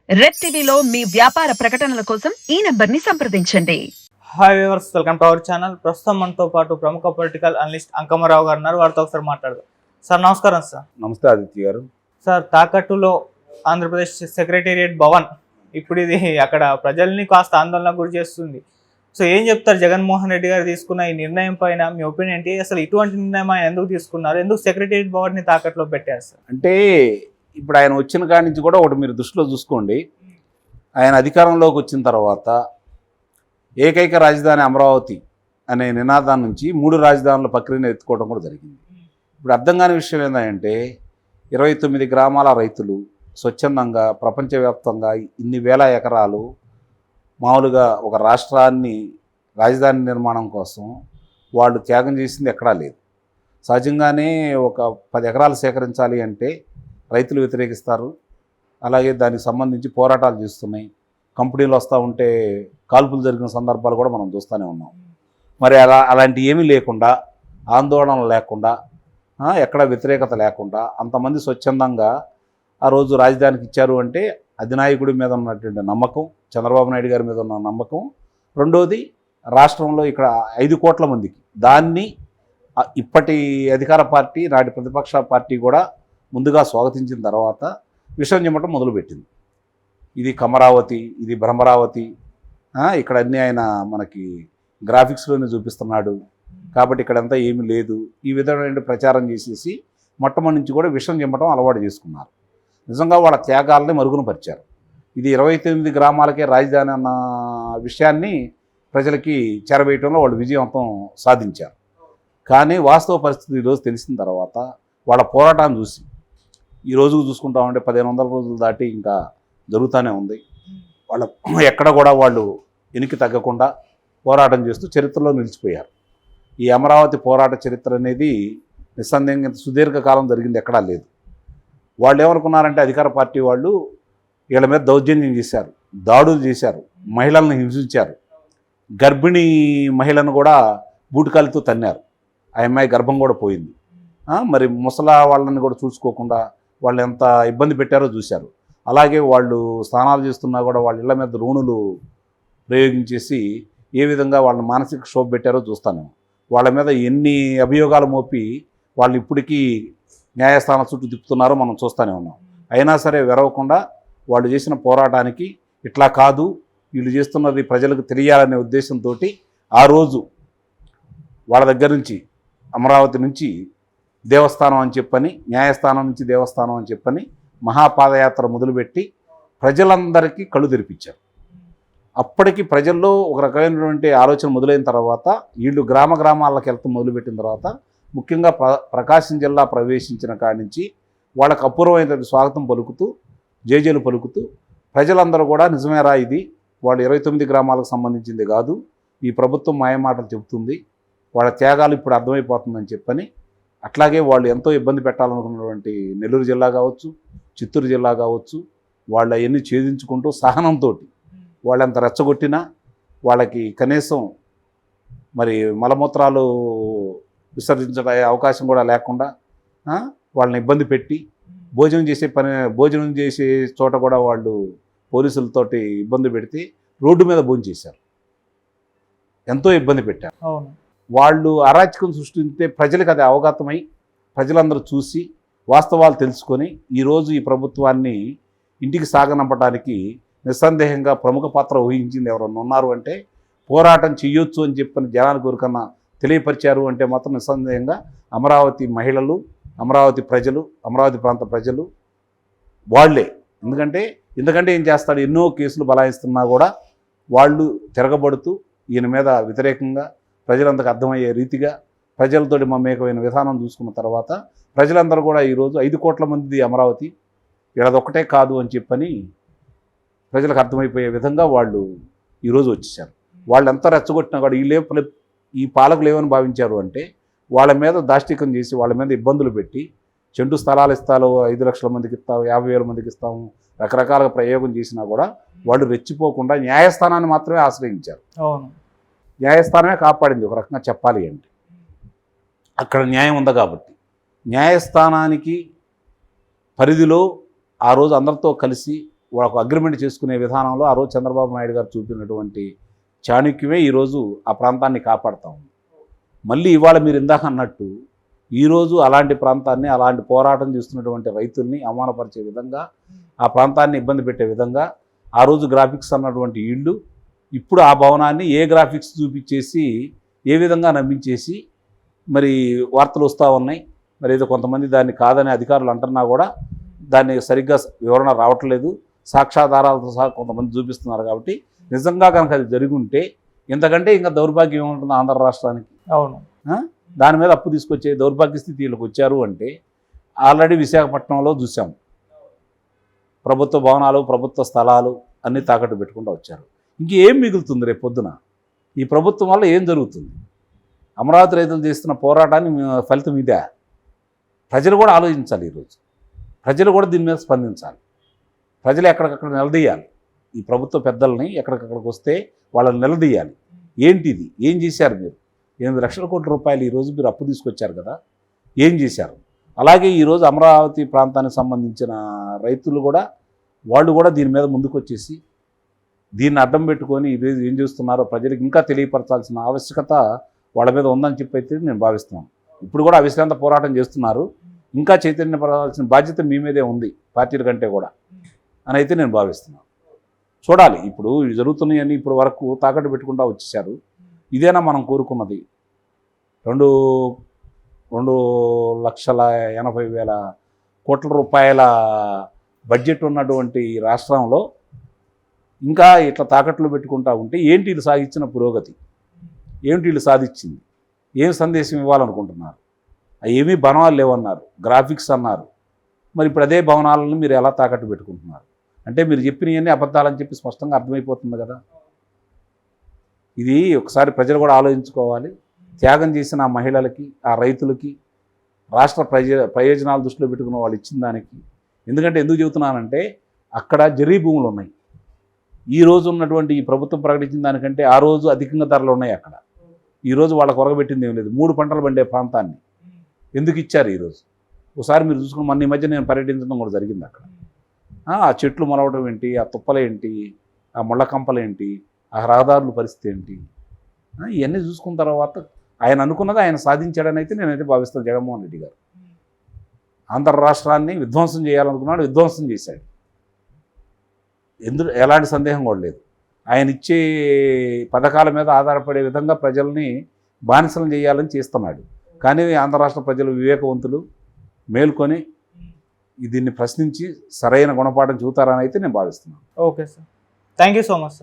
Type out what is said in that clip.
Red టీవీలో మీ వ్యాపార ప్రకటనల కోసం ఈ నంబర్ని సంప్రదించండి. Hi viewers, welcome to our channel. ప్రస్తుతం మనతో పాటు ప్రముఖ పొలిటికల్ అనలిస్ట్ అంకమరావు గారు ఉన్నారు. వారితో ఒకసారి మాట్లాడదాం. సార్ నమస్కారం. సార్ నమస్తే ఆదిత్య గారు. సార్, తాకట్టులో ఆంధ్రప్రదేశ్ సెక్రటేరియట్ భవన్ ఇప్పుడు ఇది అక్కడ ప్రజల్ని కాస్త ఆందోళనకు గురి చేస్తుంది. సో ఏం చెప్తారు జగన్మోహన్ రెడ్డి గారు తీసుకున్న ఈ నిర్ణయం పైన మీ ఒపీనియన్ ఏంటి? అసలు ఇటువంటి నిర్ణయం ఆయన ఎందుకు తీసుకున్నారు? ఎందుకు సెక్రటేరియట్ భవన్ని తాకట్లో పెట్టారు సార్? అంటే ఇప్పుడు ఆయన వచ్చిన కాడి నుంచి కూడా ఒకటి మీరు దృష్టిలో చూసుకోండి. ఆయన అధికారంలోకి వచ్చిన తర్వాత ఏకైక రాజధాని అమరావతి అనే నినాదాన్ని నుంచి 3 రాజధానుల ప్రక్రియను ఎత్తుకోవడం కూడా జరిగింది. ఇప్పుడు అర్థం కాని విషయం ఏంటంటే 29 గ్రామాల రైతులు స్వచ్ఛందంగా ప్రపంచవ్యాప్తంగా ఇన్ని వేల ఎకరాలు మామూలుగా ఒక రాష్ట్రాన్ని రాజధాని నిర్మాణం కోసం వాళ్ళు త్యాగం చేసింది ఎక్కడా లేదు. సహజంగానే ఒక 10 ఎకరాలు సేకరించాలి అంటే రైతులు వ్యతిరేకిస్తారు. అలాగే దానికి సంబంధించి పోరాటాలు చేస్తున్నాయి. కంపెనీలు వస్తూ ఉంటే కాల్పులు జరిగిన సందర్భాలు కూడా మనం చూస్తూనే ఉన్నాం. మరి అలాంటి ఏమీ లేకుండా, ఆందోళన లేకుండా, ఎక్కడ వ్యతిరేకత లేకుండా అంతమంది స్వచ్ఛందంగా ఆ రోజు రాజధానికి ఇచ్చారు అంటే అధినాయకుడి మీద ఉన్నటువంటి నమ్మకం, చంద్రబాబు నాయుడు గారి మీద ఉన్న నమ్మకం. రెండోది, రాష్ట్రంలో ఇక్కడ 5 కోట్ల మందికి దాన్ని ఇప్పటి అధికార పార్టీ, నాటి ప్రతిపక్ష పార్టీ కూడా ముందుగా స్వాగతించిన తర్వాత విషయం చెప్పడం మొదలుపెట్టింది. ఇది కమరావతి, ఇది భ్రమరావతి, ఇక్కడ అన్నీ ఆయన మనకి గ్రాఫిక్స్లోనే చూపిస్తున్నాడు కాబట్టి ఇక్కడంతా ఏమీ లేదు, ఈ విధమైన ప్రచారం చేసేసి మొట్టమొదటి నుంచి కూడా విషయం చెప్పడం అలవాటు చేసుకున్నారు. నిజంగా వాళ్ళ త్యాగాలని మరుగున పరిచారు. ఇది 29 గ్రామాలకే రాజధాని అన్న విషయాన్ని ప్రజలకి చేరవేయటంలో వాళ్ళు విజయవంతం సాధించారు. కానీ వాస్తవ పరిస్థితి ఈరోజు తెలిసిన తర్వాత వాళ్ళ పోరాటాన్ని చూసి ఈ రోజుకు చూసుకుంటామంటే 1500 రోజులు దాటి ఇంకా జరుగుతూనే ఉంది. వాళ్ళ ఎక్కడ కూడా వాళ్ళు వెనక్కి తగ్గకుండా పోరాటం చేస్తూ చరిత్రలో నిలిచిపోయారు. ఈ అమరావతి పోరాట చరిత్ర అనేది నిస్సందేహంగా సుదీర్ఘకాలం జరిగింది ఎక్కడా లేదు. వాళ్ళు ఏమనుకున్నారంటే అధికార పార్టీ వాళ్ళు వీళ్ళ మీద దౌర్జన్యం చేశారు, దాడులు చేశారు, మహిళలను హింసించారు, గర్భిణీ మహిళను కూడా బూటుకాలితో తన్నారు. ఆ అమ్మాయి గర్భం కూడా పోయింది. మరి ముసలా వాళ్ళని కూడా చూసుకోకుండా వాళ్ళు ఎంత ఇబ్బంది పెట్టారో చూశారు. అలాగే వాళ్ళు స్నానాలు చేస్తున్నా కూడా వాళ్ళ ఇళ్ల మీద రుణులు ప్రయోగించేసి ఏ విధంగా వాళ్ళని మానసిక క్షోభ పెట్టారో చూస్తాను. వాళ్ళ మీద ఎన్ని అభియోగాలు మోపి వాళ్ళు ఇప్పటికీ న్యాయస్థానం చుట్టూ తిప్పుతున్నారో మనం చూస్తూనే ఉన్నాం. అయినా సరే వెరవకుండా వాళ్ళు చేసిన పోరాటానికి ఇట్లా కాదు, వీళ్ళు చేస్తున్నది ప్రజలకు తెలియాలనే ఉద్దేశంతో ఆ రోజు వాళ్ళ దగ్గర నుంచి అమరావతి నుంచి దేవస్థానం అని చెప్పని, న్యాయస్థానం నుంచి దేవస్థానం అని చెప్పని మహాపాదయాత్ర మొదలుపెట్టి ప్రజలందరికీ కళ్ళు తెరిపించారు. అప్పటికి ప్రజల్లో ఒక రకమైనటువంటి ఆలోచన మొదలైన తర్వాత వీళ్ళు గ్రామాలకు వెళ్తూ మొదలుపెట్టిన తర్వాత ముఖ్యంగా ప్రకాశం జిల్లా ప్రవేశించిన కాడి నుంచి వాళ్ళకు అపూర్వమైనటువంటి స్వాగతం పలుకుతూ, జేజేలు పలుకుతూ ప్రజలందరూ కూడా నిజమేరా ఇది వాళ్ళు 29 గ్రామాలకు సంబంధించింది కాదు, ఈ ప్రభుత్వం మాయమాటలు చెబుతుంది, వాళ్ళ త్యాగాలు ఇప్పుడు అర్థమైపోతుందని చెప్పని, అట్లాగే వాళ్ళు ఎంతో ఇబ్బంది పెట్టాలనుకున్నటువంటి నెల్లూరు జిల్లా కావచ్చు, చిత్తూరు జిల్లా కావచ్చు, వాళ్ళ అవన్నీ ఛేదించుకుంటూ సహనంతో వాళ్ళంత రెచ్చగొట్టినా వాళ్ళకి కనీసం మరి మలమూత్రాలు విసర్జించే అవకాశం కూడా లేకుండా వాళ్ళని ఇబ్బంది పెట్టి భోజనం చేసే చోట కూడా వాళ్ళు పోలీసులతోటి ఇబ్బంది పెడితే రోడ్డు మీద భోజనం చేశారు, ఎంతో ఇబ్బంది పెట్టారు. వాళ్ళు అరాచకం సృష్టిస్తే ప్రజలకు అది అవగతమై ప్రజలందరూ చూసి వాస్తవాలు తెలుసుకొని ఈరోజు ఈ ప్రభుత్వాన్ని ఇంటికి సాగనంపడానికి నిస్సందేహంగా ప్రముఖ పాత్ర వహించింది ఎవరన్నా ఉన్నారు అంటే, పోరాటం చెయ్యొచ్చు అని చెప్పని జనానికి ఎవరికన్నా తెలియపరిచారు అంటే మాత్రం నిస్సందేహంగా అమరావతి మహిళలు, అమరావతి ప్రజలు, అమరావతి ప్రాంత ప్రజలు వాళ్లే. ఎందుకంటే ఏం చేస్తాడు, ఎన్నో కేసులు బలాయిస్తున్నా కూడా వాళ్ళు తిరగబడుతూ ఈయన మీద వ్యతిరేకంగా ప్రజలందరికీ అర్థమయ్యే రీతిగా ప్రజలతోటి మమేకమైన విధానం చూసుకున్న తర్వాత ప్రజలందరూ కూడా ఈరోజు 5 కోట్ల మంది అమరావతి వీళ్ళదొక్కటే కాదు అని చెప్పని ప్రజలకు అర్థమైపోయే విధంగా వాళ్ళు ఈరోజు వచ్చేసారు. వాళ్ళు ఎంత రెచ్చగొట్టినా కూడా ఈ పాలకులు ఏమని భావించారు అంటే, వాళ్ళ మీద దాష్టికం చేసి వాళ్ళ మీద ఇబ్బందులు పెట్టి చెంటు స్థలాలు ఇస్తాలో 5 లక్షల మందికి ఇస్తాము, 50,000 మందికి ఇస్తాము, రకరకాలుగా ప్రయోగం చేసినా కూడా వాళ్ళు రెచ్చిపోకుండా న్యాయస్థానాన్ని మాత్రమే ఆశ్రయించారు. న్యాయస్థానమే కాపాడింది ఒక రకంగా చెప్పాలి అంటే. అక్కడ న్యాయం ఉంది కాబట్టి న్యాయస్థానానికి పరిధిలో ఆ రోజు అందరితో కలిసి ఒక అగ్రిమెంట్ చేసుకునే విధానంలో ఆ రోజు చంద్రబాబు నాయుడు గారు చూపినటువంటి చాణక్యమే ఈరోజు ఆ ప్రాంతాన్ని కాపాడుతూ ఉంది. మళ్ళీ ఇవాళ మీరు ఇందాక అన్నట్టు ఈరోజు అలాంటి ప్రాంతాన్ని, అలాంటి పోరాటం చేస్తున్నటువంటి రైతుల్ని అవమానపరిచే విధంగా, ఆ ప్రాంతాన్ని ఇబ్బంది పెట్టే విధంగా ఆ రోజు గ్రాఫిక్స్ అన్నటువంటి ఇళ్ళు ఇప్పుడు ఆ భవనాన్ని ఏ గ్రాఫిక్స్ చూపించేసి ఏ విధంగా నమ్మించేసి మరి వార్తలు వస్తూ ఉన్నాయి. మరి ఏదో కొంతమంది దాన్ని కాదని అధికారులు అంటున్నా కూడా దాన్ని సరిగ్గా వివరణ రావట్లేదు. సాక్ష్యాధారాలతో సహా కొంతమంది చూపిస్తున్నారు. కాబట్టి నిజంగా కనుక అది జరిగి ఉంటే ఇంతకంటే ఇంకా దౌర్భాగ్యం ఏముంటుంది ఆంధ్ర రాష్ట్రానికి? అవును. దాని మీద అప్పు తీసుకొచ్చే దౌర్భాగ్య స్థితి వీళ్ళకి వచ్చారు అంటే ఆల్రెడీ విశాఖపట్నంలో చూసాం. ప్రభుత్వ భవనాలు, ప్రభుత్వ స్థలాలు అన్నీ తాకట్టు పెట్టుకుంటూ వచ్చారు. ఇంకేం మిగులుతుంది రేపు పొద్దున? ఈ ప్రభుత్వం వల్ల ఏం జరుగుతుంది? అమరావతి రైతులు చేస్తున్న పోరాటాన్ని ఫలితం ఇదే. ప్రజలు కూడా ఆలోచించాలి. ఈరోజు ప్రజలు కూడా దీని మీద స్పందించాలి. ప్రజలు ఎక్కడికక్కడ నిలదీయాలి. ఈ ప్రభుత్వ పెద్దల్ని ఎక్కడికక్కడికి వస్తే వాళ్ళని నిలదీయాలి. ఏంటిది? ఏం చేశారు మీరు? 8 లక్షల కోట్ల రూపాయలు ఈరోజు మీరు అప్పు తీసుకొచ్చారు కదా, ఏం చేశారు? అలాగే ఈరోజు అమరావతి ప్రాంతానికి సంబంధించిన రైతులు కూడా వాళ్ళు కూడా దీని మీద ముందుకు వచ్చేసి దీన్ని అడ్డం పెట్టుకొని ఈరోజు ఏం చేస్తున్నారో ప్రజలకు ఇంకా తెలియపరచాల్సిన ఆవశ్యకత వాళ్ళ మీద ఉందని చెప్పి అయితే నేను భావిస్తున్నాను. ఇప్పుడు కూడా అవిశ్రాంత పోరాటం చేస్తున్నారు. ఇంకా చైతన్యపరచాల్సిన బాధ్యత మీ మీదే ఉంది, పార్టీల కంటే కూడా అని అయితే నేను భావిస్తున్నాను. చూడాలి. ఇప్పుడు జరుగుతున్నాయని ఇప్పుడు వరకు తాకట్టు పెట్టుకుంటూ వచ్చేసారు. ఇదేనా మనం కోరుకున్నది? 2,80,000 కోట్ల రూపాయల బడ్జెట్ ఉన్నటువంటి రాష్ట్రంలో ఇంకా ఇట్లా తాకట్లు పెట్టుకుంటా ఉంటే ఏంటి వీళ్ళు సాధించిన పురోగతి? ఏమిటి వీళ్ళు సాధించింది? ఏం సందేశం ఇవ్వాలనుకుంటున్నారు? ఏమీ భవనాలు లేవన్నారు, గ్రాఫిక్స్ అన్నారు. మరి ఇప్పుడు అదే భవనాలను మీరు ఎలా తాకట్టు పెట్టుకుంటున్నారు? అంటే మీరు చెప్పినవన్నీ అబద్ధాలని చెప్పి స్పష్టంగా అర్థమైపోతుంది కదా. ఇది ఒకసారి ప్రజలు కూడా ఆలోచించుకోవాలి. త్యాగం చేసిన ఆ మహిళలకి, ఆ రైతులకి, రాష్ట్ర ప్రయోజనాలు దృష్టిలో పెట్టుకున్న వాళ్ళు ఇచ్చిన దానికి. ఎందుకంటే ఎందుకు చెబుతున్నానంటే అక్కడ జరీ భూములు ఉన్నాయి. ఈ రోజు ఉన్నటువంటి ఈ ప్రభుత్వం ప్రకటించిన దానికంటే ఆ రోజు అధికంగా ధరలు ఉన్నాయి అక్కడ. ఈరోజు వాళ్ళకు కొరగబెట్టింది ఏం లేదు. 3 పంటలు పండే ప్రాంతాన్ని ఎందుకు ఇచ్చారు ఈరోజు? ఒకసారి మీరు చూసుకుని మొన్న ఈ మధ్య నేను పర్యటించడం కూడా జరిగింది అక్కడ. ఆ చెట్లు మొలవడం ఏంటి, ఆ తుప్పలేంటి, ఆ ముళ్ళ కంపలేంటి, ఆ రహదారుల పరిస్థితి ఏంటి, ఇవన్నీ చూసుకున్న తర్వాత ఆయన అనుకున్నది ఆయన సాధించాడని అయితే నేనైతే భావిస్తాను. జగన్మోహన్ రెడ్డి గారు ఆంధ్ర రాష్ట్రాన్ని విధ్వంసం చేయాలనుకున్నాడు, విధ్వంసం చేశాడు. ఎలాంటి సందేహం కూడా లేదు. ఆయన ఇచ్చే పథకాల మీద ఆధారపడే విధంగా ప్రజల్ని బానిసలు చేయాలని చేస్తున్నాడు. కానీ ఆంధ్ర రాష్ట్ర ప్రజలు వివేకవంతులు, మేల్కొని దీన్ని ప్రశ్నించి సరైన గుణపాఠం చూతారని అయితే నేను భావిస్తున్నాను. Okay sir, thank you so much sir.